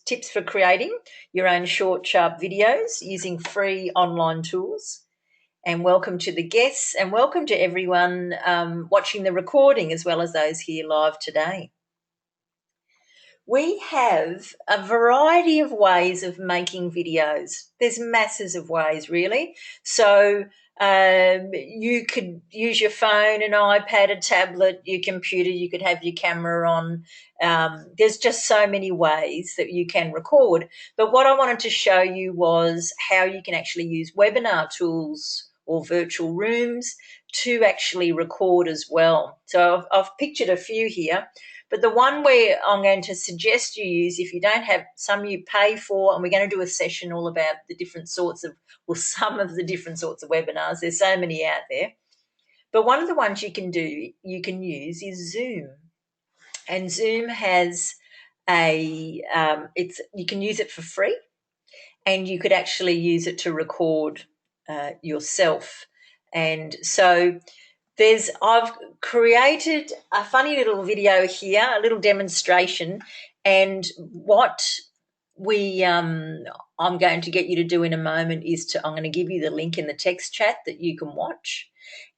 tips for creating your own short, sharp videos using free online tools. And welcome to the guests and welcome to everyone watching the recording as well as those here live today. We have a variety of ways of making videos. There's masses of ways, really. So you could use your phone, an iPad, a tablet, your computer. You could have your camera on. There's just so many ways that you can record. But what I wanted to show you was how you can actually use webinar tools or virtual rooms to actually record as well. So I've pictured a few here. But the one where I'm going to suggest you use, if you don't have some you pay for, and we're going to do a session all about the different sorts of, well, some of the different sorts of webinars. There's so many out there. But one of the ones you can use is Zoom. And Zoom has you can use it for free, and you could actually use it to record yourself. And so I've created a funny little video here, a little demonstration, and what I'm going to get you to do in a moment is I'm going to give you the link in the text chat that you can watch.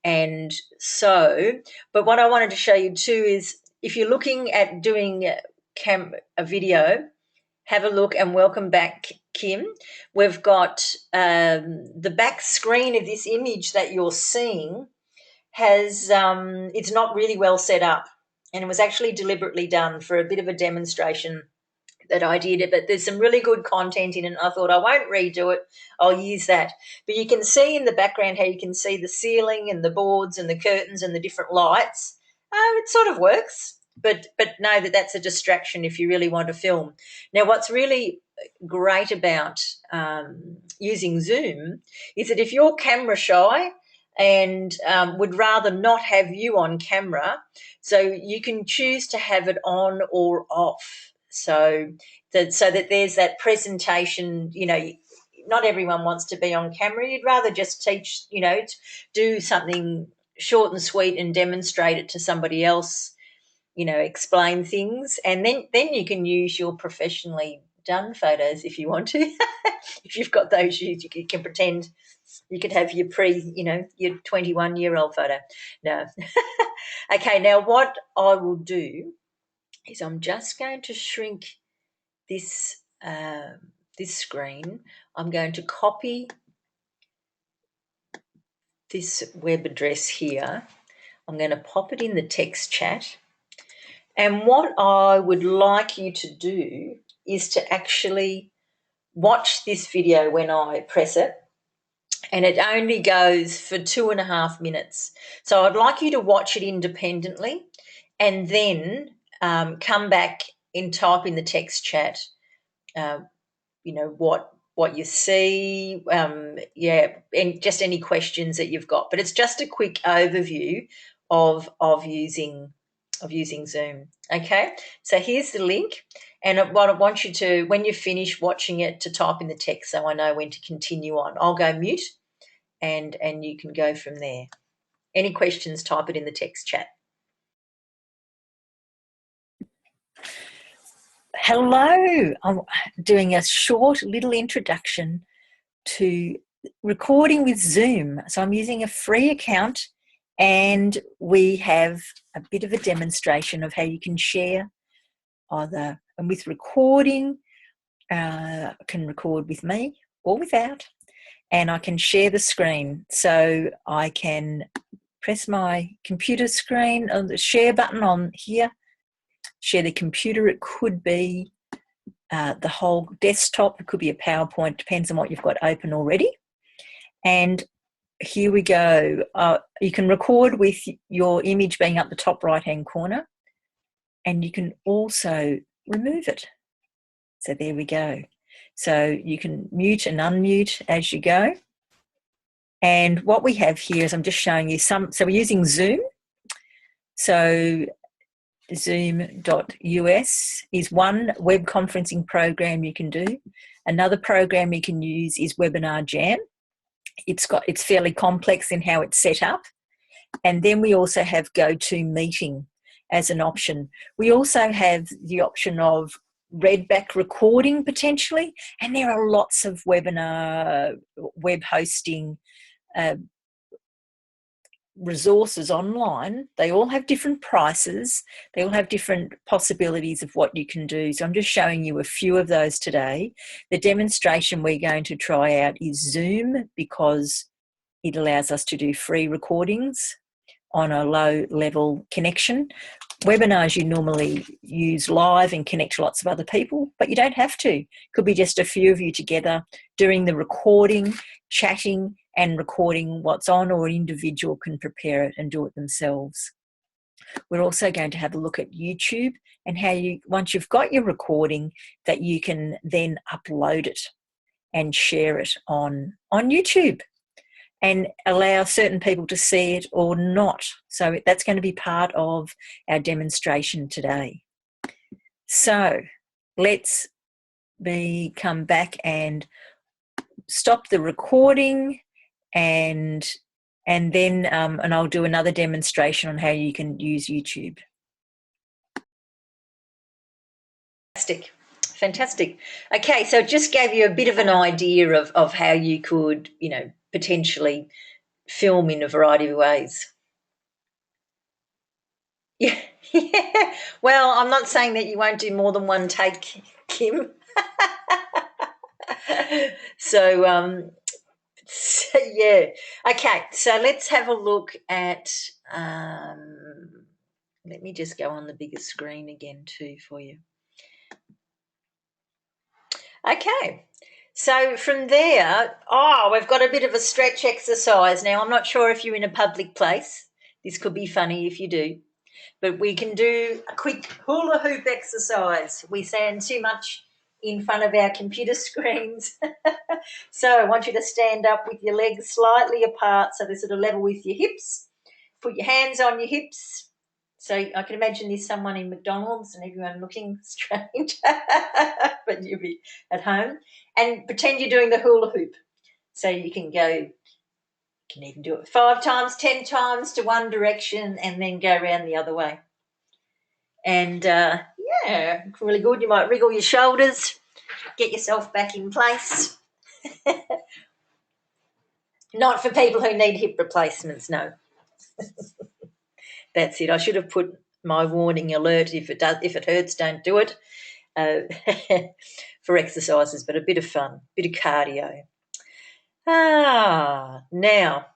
And so, but what I wanted to show you too is if you're looking at doing a video, have a look, and welcome back, Kim. We've got the back screen of this image that you're seeing has it's not really well set up, and it was actually deliberately done for a bit of a demonstration that I did, but there's some really good content in it. I thought I won't redo it, I'll use that. But you can see in the background how you can see the ceiling and the boards and the curtains and the different lights. It sort of works, but know that that's a distraction if you really want to film. Now, what's really great about using Zoom is that if you're camera shy and would rather not have you on camera, so you can choose to have it on or off, so that there's that presentation. Not everyone wants to be on camera. You'd rather just teach, do something short and sweet and demonstrate it to somebody else, explain things, and then you can use your professionally done photos if you want to. If you've got those, you can pretend you could have your your 21-year-old photo. No. Okay, now what I will do is I'm just going to shrink this this screen. I'm going to copy this web address here. I'm going to pop it in the text chat. And what I would like you to do is to actually watch this video when I press it. And it only goes for 2.5 minutes. So I'd like you to watch it independently and then come back and type in the text chat, what you see, and just any questions that you've got. But it's just a quick overview of using Zoom. Okay, so here's the link, and what I want you to, when you finish watching it, to type in the text so I know when to continue on. I'll go mute, and you can go from there. Any questions, type it in the text chat. Hello, I'm doing a short little introduction to recording with Zoom. So I'm using a free account, and we have a bit of a demonstration of how you can share either, and with recording, I can record with me or without, and I can share the screen. So I can press my computer screen on the share button on here, share the computer. It could be the whole desktop, it could be a PowerPoint, depends on what you've got open already. And here we go. You can record with your image being up the top right-hand corner, and you can also remove it. So there we go. So you can mute and unmute as you go. And what we have here is, I'm just showing you so we're using Zoom. So Zoom.us is one web conferencing program you can do. Another program you can use is Webinar Jam. It's fairly complex in how it's set up. And then we also have GoToMeeting as an option. We also have the option of read back recording potentially, and there are lots of webinar, web hosting resources online. They all have different prices. They all have different possibilities of what you can do. So I'm just showing you a few of those today. The demonstration we're going to try out is Zoom, because it allows us to do free recordings on a low level connection. Webinars you normally use live and connect to lots of other people, but you don't have to. It could be just a few of you together doing the recording, chatting and recording what's on, or an individual can prepare it and do it themselves. We're also going to have a look at YouTube and how you, once you've got your recording, that you can then upload it and share it on YouTube and allow certain people to see it or not. So that's going to be part of our demonstration today. So let's come back and stop the recording, and then and I'll do another demonstration on how you can use YouTube. Fantastic. Okay, so it just gave you a bit of an idea of how you could, potentially film in a variety of ways. Yeah. Well, I'm not saying that you won't do more than one take, Kim. So yeah. Okay, so let's have a look at, let me just go on the bigger screen again too for you. Okay, so from there, we've got a bit of a stretch exercise. Now, I'm not sure if you're in a public place. This could be funny if you do. But we can do a quick hula hoop exercise. We stand too much in front of our computer screens. So I want you to stand up with your legs slightly apart so they're sort of level with your hips. Put your hands on your hips. So I can imagine there's someone in McDonald's and everyone looking strange, but you'll be at home. And pretend you're doing the hula hoop. So you can even do it 5 times, 10 times to one direction and then go around the other way. And, yeah, really good. You might wriggle your shoulders, get yourself back in place. Not for people who need hip replacements, no. That's it. I should have put my warning alert, if it hurts, don't do it, for exercises, but a bit of fun, bit of cardio. Now,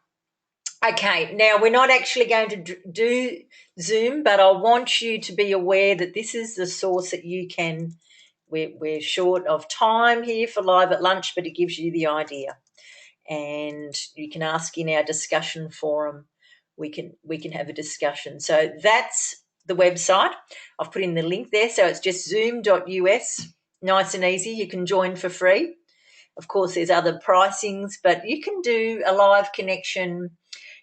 okay, now we're not actually going to do Zoom, but I want you to be aware that this is the source that you can, we're short of time here for Live at Lunch, but it gives you the idea. And you can ask in our discussion forum. We can have a discussion. So that's the website. I've put in the link there. So it's just zoom.us. Nice and easy. You can join for free. Of course, there's other pricings, but you can do a live connection.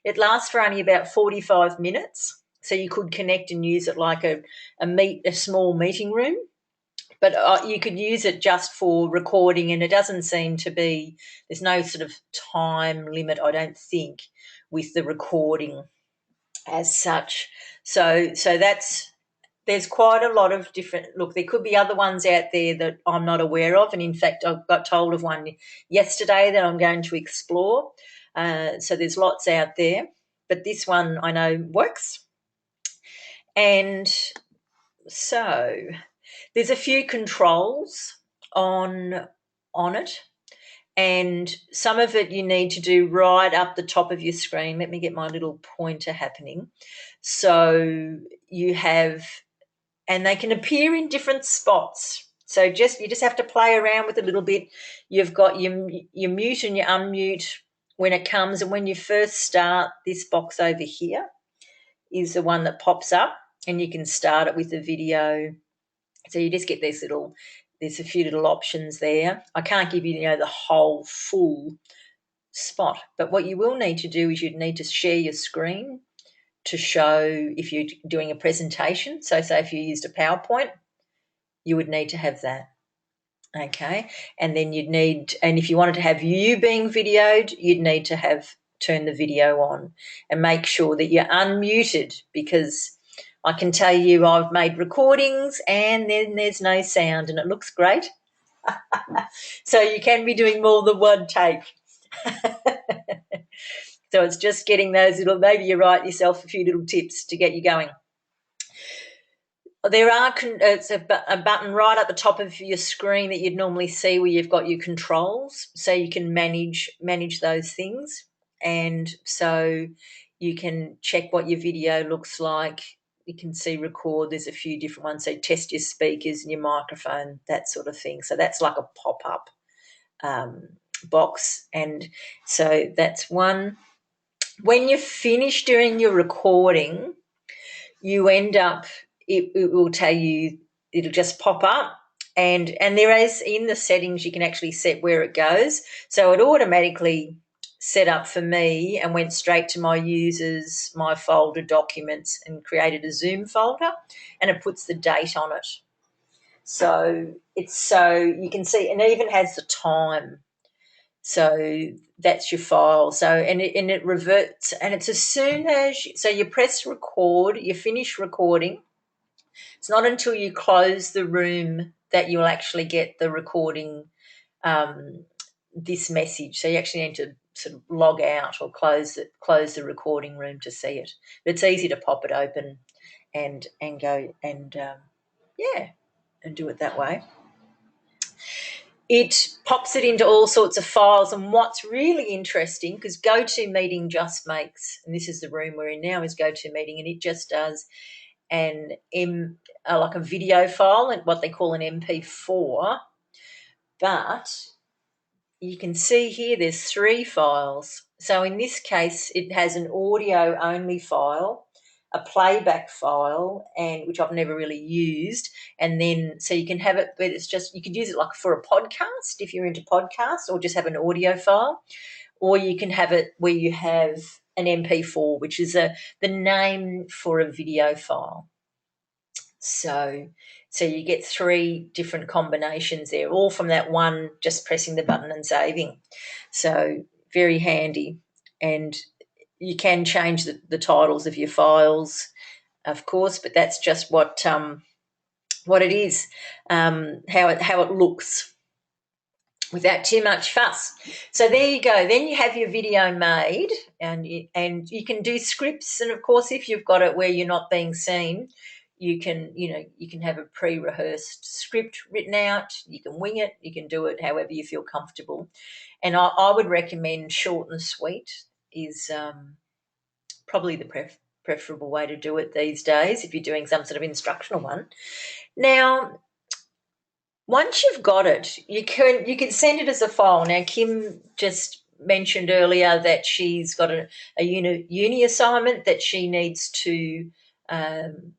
It lasts for only about 45 minutes. So you could connect and use it like a small meeting room. But you could use it just for recording, and it doesn't seem to be, there's no sort of time limit, I don't think, with the recording as such. So there's quite a lot of different, look, there could be other ones out there that I'm not aware of. And in fact, I got told of one yesterday that I'm going to explore. So there's lots out there, but this one I know works. And so there's a few controls on it, and some of it you need to do right up the top of your screen. Let me get my little pointer happening. So you have, and they can appear in different spots. So you just have to play around with it a little bit. You've got your mute and your unmute when it comes, and when you first start, this box over here is the one that pops up, and you can start it with the video. So you just get there's a few little options there. I can't give you, the whole full spot, but what you will need to do is you'd need to share your screen to show if you're doing a presentation. So say if you used a PowerPoint, you would need to have that. Okay. And then and if you wanted to have you being videoed, you'd need to turn the video on and make sure that you're unmuted, because I can tell you I've made recordings and then there's no sound and it looks great. So you can be doing more than one take. So it's just getting those little, maybe you write yourself a few little tips to get you going. There are it's a button right at the top of your screen that you'd normally see where you've got your controls, so you can manage those things, and so you can check what your video looks like. You can see record. There's a few different ones. So test your speakers and your microphone, that sort of thing. So that's like a pop-up box, and so that's one. When you finish doing your recording, you end up, it will tell you, it'll just pop up, and there is, in the settings you can actually set where it goes. So it automatically set up for me and went straight to my users, my folder documents, and created a Zoom folder, and it puts the date on it. So it's, so you can see, and it even has the time. So that's your file. So and it reverts, and it's as soon as so you press record, you finish recording. It's not until you close the room that you'll actually get the recording, this message. So you actually need to sort of log out or close the recording room to see it. But it's easy to pop it open and go and yeah, and do it that way. It pops it into all sorts of files, and what's really interesting, because GoToMeeting just makes, and this is the room we're in now, is GoToMeeting, and it just does like a video file, and what they call an MP4, but you can see here there's 3 files. So in this case, it has an audio only file, a playback file, and which I've never really used, and then so you can have it, but it's just, you could use it like for a podcast if you're into podcasts, or just have an audio file, or you can have it where you have an MP4, which is the name for a video file. So you get 3 different combinations there, all from that one, just pressing the button and saving. So very handy. And you can change the titles of your files, of course, but that's just what it is, how it looks, without too much fuss. So there you go. Then you have your video made, and you can do scripts. And of course, if you've got it where you're not being seen, you can have a pre-rehearsed script written out. You can wing it. You can do it however you feel comfortable. And I would recommend short and sweet is probably the preferable way to do it these days if you're doing some sort of instructional one. Now, once you've got it, you can send it as a file. Now, Kim just mentioned earlier that she's got a uni assignment that she needs to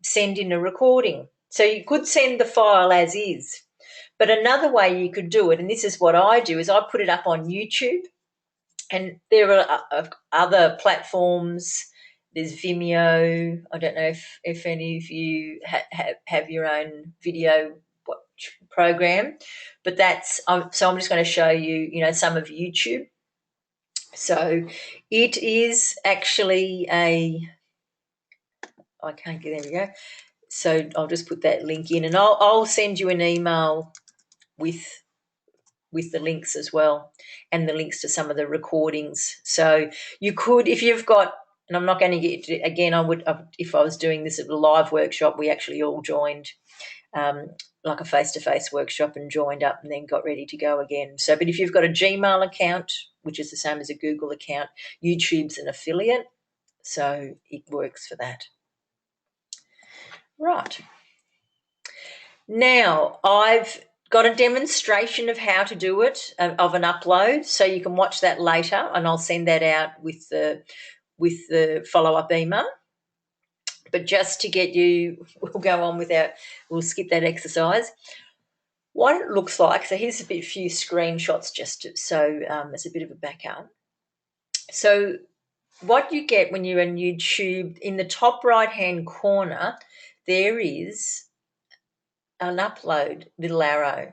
send in a recording. So you could send the file as is. But another way you could do it, and this is what I do, is I put it up on YouTube. And there are other platforms. There's Vimeo. I don't know if any of you have your own video program, but that's so I'm just going to show you, some of YouTube. So it is actually I can't get, there we go. So I'll just put that link in, and I'll send you an email with the links as well, and the links to some of the recordings. So you could, if you've got, and I'm not going to get, again, if I was doing this at a live workshop, we actually all joined like a face-to-face workshop and joined up and then got ready to go again. So, but if you've got a Gmail account, which is the same as a Google account, YouTube's an affiliate, so it works for that. Right. Now, I've got a demonstration of how to do it, of an upload, so you can watch that later, and I'll send that out with the follow-up email. But just to get you, we'll skip that exercise. What it looks like, so here's a few screenshots just so as a bit of a backup. So what you get when you're in YouTube, in the top right-hand corner, there is an upload little arrow,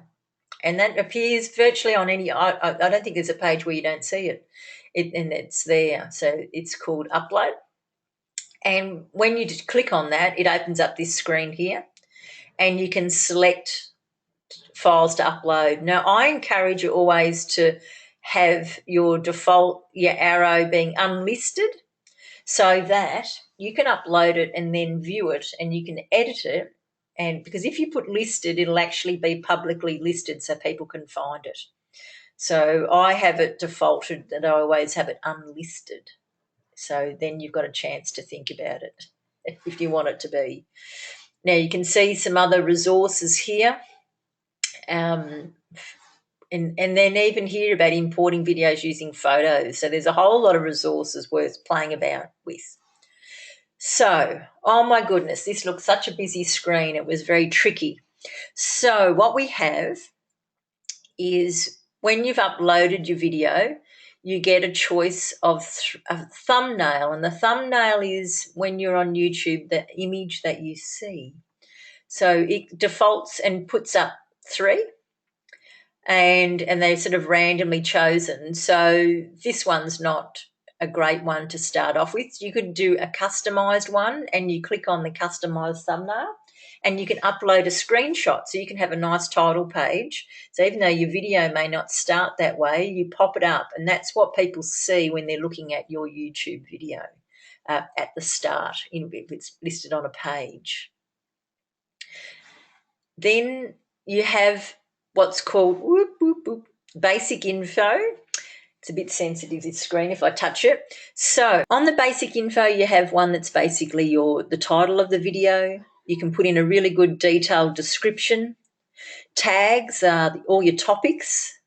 and that appears virtually on any, I don't think there's a page where you don't see it, and it's there. So it's called upload. And when you just click on that, it opens up this screen here, and you can select files to upload. Now, I encourage you always to have your default, your arrow being unlisted, so that you can upload it and then view it, and you can edit it. And because if you put listed, it'll actually be publicly listed so people can find it. So I have it defaulted that I always have it unlisted. So then you've got a chance to think about it if you want it to be. Now you can see some other resources here. And then even here about importing videos using photos. So there's a whole lot of resources worth playing about with. So, oh my goodness, this looks such a busy screen. It was very tricky. So what we have is when you've uploaded your video, you get a choice of a thumbnail. And the thumbnail is, when you're on YouTube, the image that you see. So it defaults and puts up 3. And they're sort of randomly chosen. So this one's not a great one to start off with. You could do a customized one, and you click on the customized thumbnail, and you can upload a screenshot, so you can have a nice title page. So even though your video may not start that way, you pop it up, and that's what people see when they're looking at your YouTube video at the start, if it's listed on a page. Then you have what's called basic info. It's a bit sensitive, this screen, if I touch it. So on the basic info, you have one that's basically the title of the video. You can put in a really good detailed description. Tags are all your topics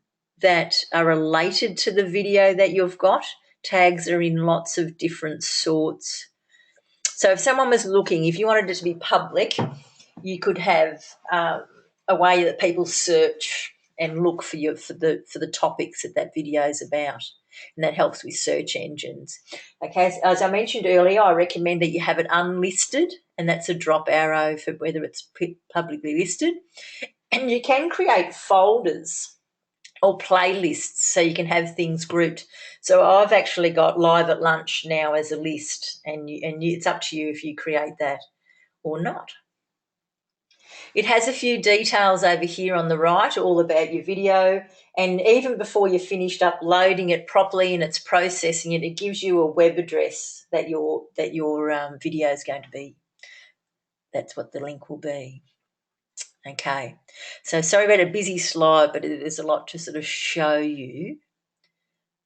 that are related to the video that you've got. Tags are in lots of different sorts. So if someone was looking, if you wanted it to be public, you could have a way that people search and look for the topics that video is about, and that helps with search engines. Okay, as I mentioned earlier, I recommend that you have it unlisted, and that's a drop arrow for whether it's publicly listed. And you can create folders or playlists so you can have things grouped. So I've actually got Live at Lunch now as a list, and it's up to you if you create that or not. It has a few details over here on the right, all about your video, and even before you're finished uploading it properly and it's processing it, it gives you a web address that your video is going to be. That's what the link will be. Okay, so sorry about a busy slide, but there's a lot to sort of show you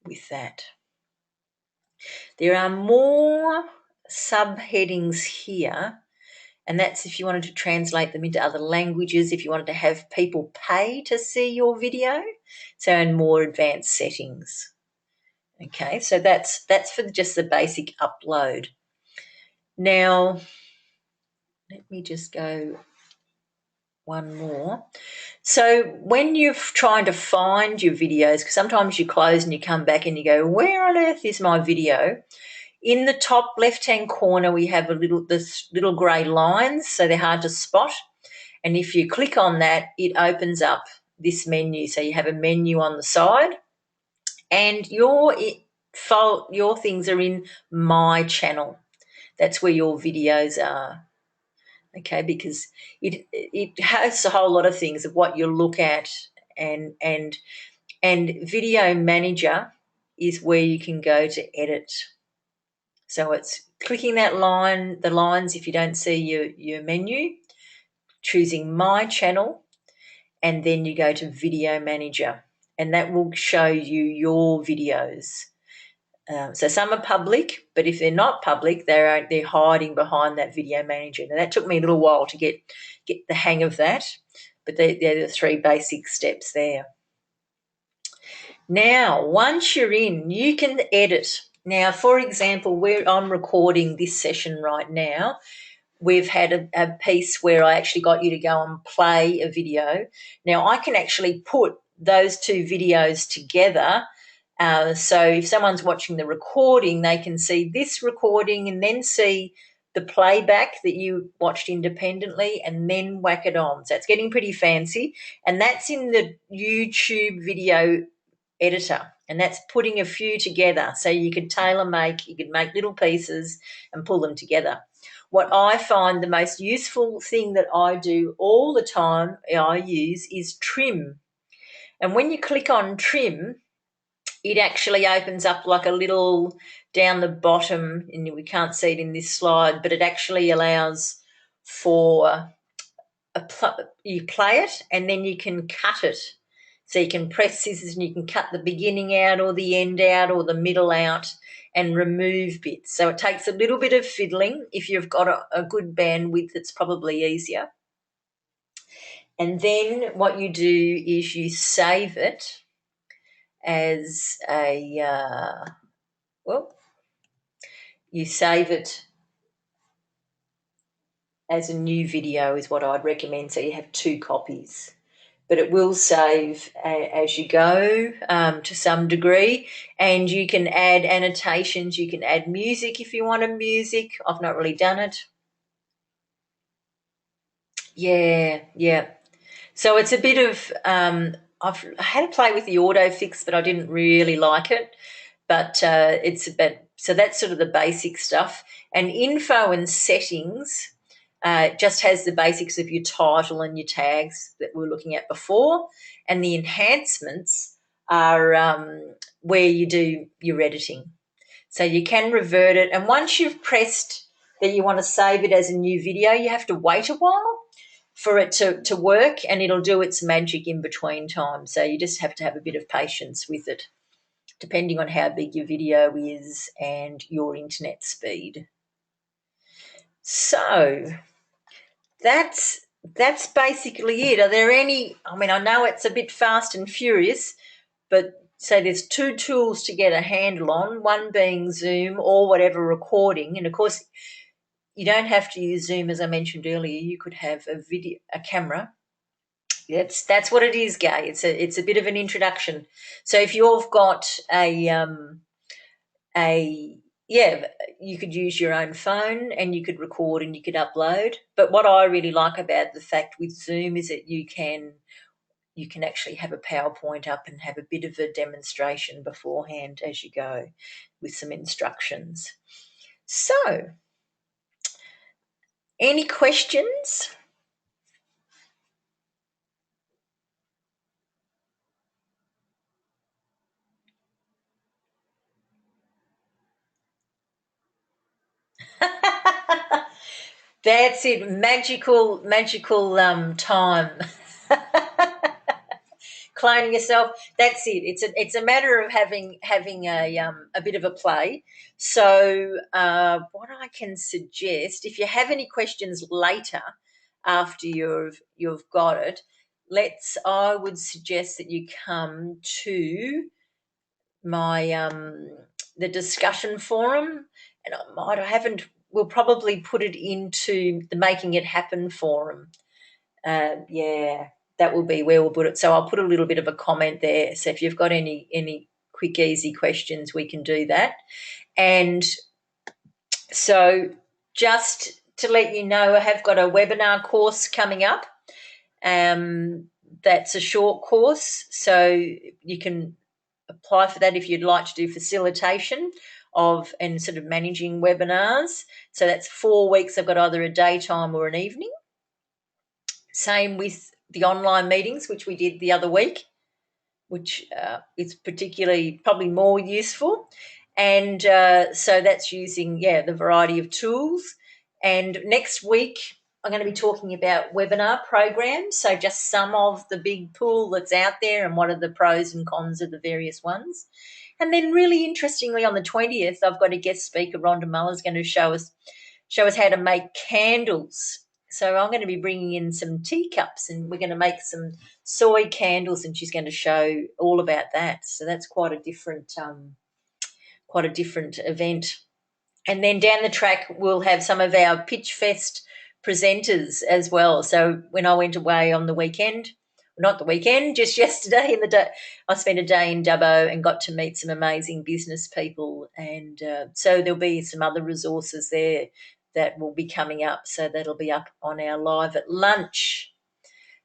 with that. There are more subheadings here, and that's if you wanted to translate them into other languages, if you wanted to have people pay to see your video, so in more advanced settings. Okay, so that's for just the basic upload. Now, let me just go one more. So when you're trying to find your videos, because sometimes you close and you come back and you go, where on earth is my video? In the top left-hand corner, we have this little grey lines, so they're hard to spot. And if you click on that, it opens up this menu. So you have a menu on the side, and your things are in My Channel. That's where your videos are. Okay, because it has a whole lot of things of what you look at, and Video Manager is where you can go to edit. So it's clicking the lines if you don't see your menu, choosing My Channel, and then you go to Video Manager, and that will show you your videos. So some are public, but if they're not public, they're hiding behind that Video Manager. Now that took me a little while to get the hang of that, but they're the 3 basic steps there. Now, once you're in, you can edit. Now, for example, I'm recording this session right now. We've had a piece where I actually got you to go and play a video. Now, I can actually put those 2 videos together. So if someone's watching the recording, they can see this recording and then see the playback that you watched independently, and then whack it on. So it's getting pretty fancy, and that's in the YouTube video editor. and that's putting a few together. So you could tailor make, you could make little pieces and pull them together. What I find the most useful thing that I do all the time, I use, is trim. And when you click on trim, it actually opens up like a little down the bottom, and we can't see it in this slide, but it actually allows for you play it and then you can cut it. So you can press scissors and you can cut the beginning out or the end out or the middle out and remove bits. So it takes a little bit of fiddling. If you've got a good bandwidth, it's probably easier. And then what you do is you save it as you save it as a new video is what I'd recommend. So you have 2 copies. But it will save as you go to some degree, and you can add annotations. You can add music if you want a music. I've not really done it. Yeah. So it's a bit of I've had to play with the auto fix, but I didn't really like it. But it's about, so that's sort of the basic stuff. And info and settings just has the basics of your title and your tags that we were looking at before. And the enhancements are where you do your editing. So you can revert it. And once you've pressed that you want to save it as a new video, you have to wait a while for it to work, and it'll do its magic in between time. So you just have to have a bit of patience with it, depending on how big your video is and your internet speed. So that's basically it. Are there any, I mean, I know it's a bit fast and furious, but so there's 2 tools to get a handle on, one being Zoom or whatever recording. And of course, you don't have to use Zoom, as I mentioned earlier. You could have a camera. That's what it is, Gay. It's a bit of an introduction. So if you've got yeah, you could use your own phone and you could record and you could upload. But what I really like about the fact with Zoom is that you can actually have a PowerPoint up and have a bit of a demonstration beforehand as you go with some instructions. So, any questions? That's it, magical time. Cloning yourself. That's it. It's a matter of having a bit of a play. So what I can suggest, if you have any questions later after you've got it, I would suggest that you come to my the discussion forum, and I haven't. We'll probably put it into the Making It Happen forum. Yeah, that will be where we'll put it. So I'll put a little bit of a comment there. So if you've got any quick, easy questions, we can do that. And so just to let you know, I have got a webinar course coming up. That's a short course, so you can apply for that if you'd like to do facilitation of and sort of managing webinars. So that's 4 weeks. I've got either a daytime or an evening. Same with the online meetings, which we did the other week, which is particularly probably more useful. And so that's using, the variety of tools. And next week, I'm going to be talking about webinar programs. So just some of the big pool that's out there and what are the pros and cons of the various ones. And then really interestingly, on the 20th, I've got a guest speaker, Rhonda Muller's going to show us how to make candles. So I'm going to be bringing in some teacups and we're going to make some soy candles, and she's going to show all about that. So that's quite a different event. And then down the track, we'll have some of our Pitch Fest presenters as well. So when I went away on the weekend, not the weekend, just yesterday I spent a day in Dubbo and got to meet some amazing business people. And so there'll be some other resources there that will be coming up. So that'll be up on our Live at Lunch.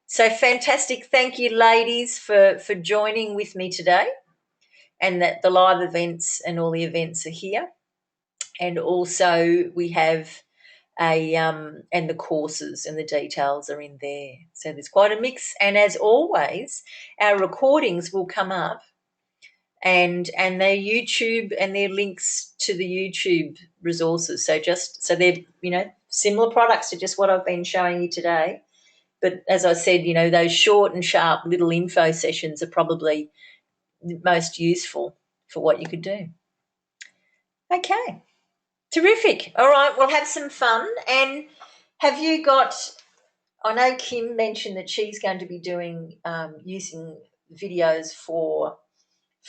So fantastic. Thank you, ladies, for joining with me today. and that the live events and all the events are here. And also we have and the courses and the details are in there. So there's quite a mix. And as always, our recordings will come up and their YouTube and their links to the YouTube resources. So they're, similar products to just what I've been showing you today. But as I said, those short and sharp little info sessions are probably the most useful for what you could do. Okay. Terrific. All right, we'll have some fun. And have you got, I know Kim mentioned that she's going to be doing using videos for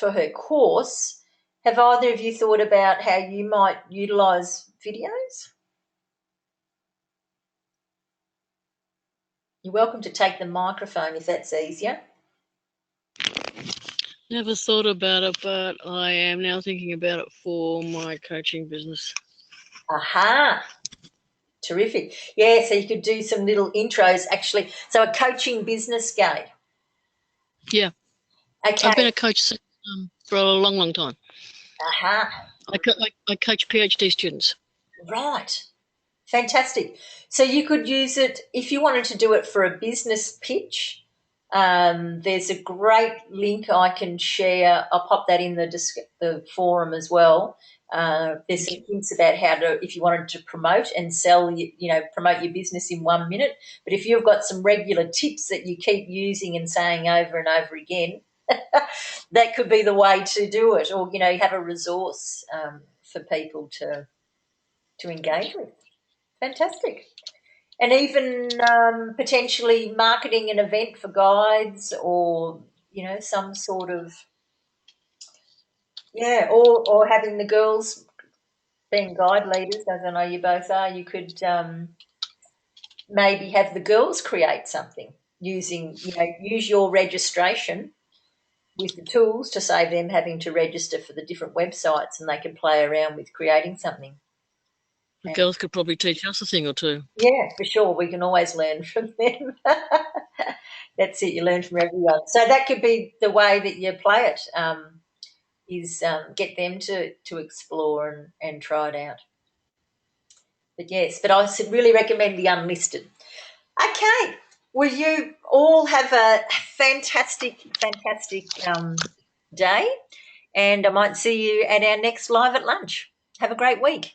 her course. Have either of you thought about how you might utilise videos? You're welcome to take the microphone if that's easier. Never thought about it, but I am now thinking about it for my coaching business. Aha. Terrific. Yeah, so you could do some little intros actually. So a coaching business guide. Yeah. Okay. I've been a coach for a long, long time. Aha. I coach PhD students. Right. Fantastic. So you could use it if you wanted to do it for a business pitch. There's a great link I can share. I'll pop that in the forum as well. There's some hints about how to, if you wanted to promote and sell, promote your business in 1 minute. But if you've got some regular tips that you keep using and saying over and over again, that could be the way to do it. Or, have a resource for people to engage with. Fantastic. And even potentially marketing an event for guides or, some sort of, or having the girls being guide leaders, as I know you both are, you could maybe have the girls create something using, use your registration with the tools to save them having to register for the different websites, and they can play around with creating something. The girls could probably teach us a thing or two. Yeah, for sure. We can always learn from them. That's it. You learn from everyone. So that could be the way that you play it, is get them to explore and try it out. But yes, but I really recommend the unlisted. Okay. Well, you all have a fantastic, fantastic day, and I might see you at our next live at lunch. Have a great week.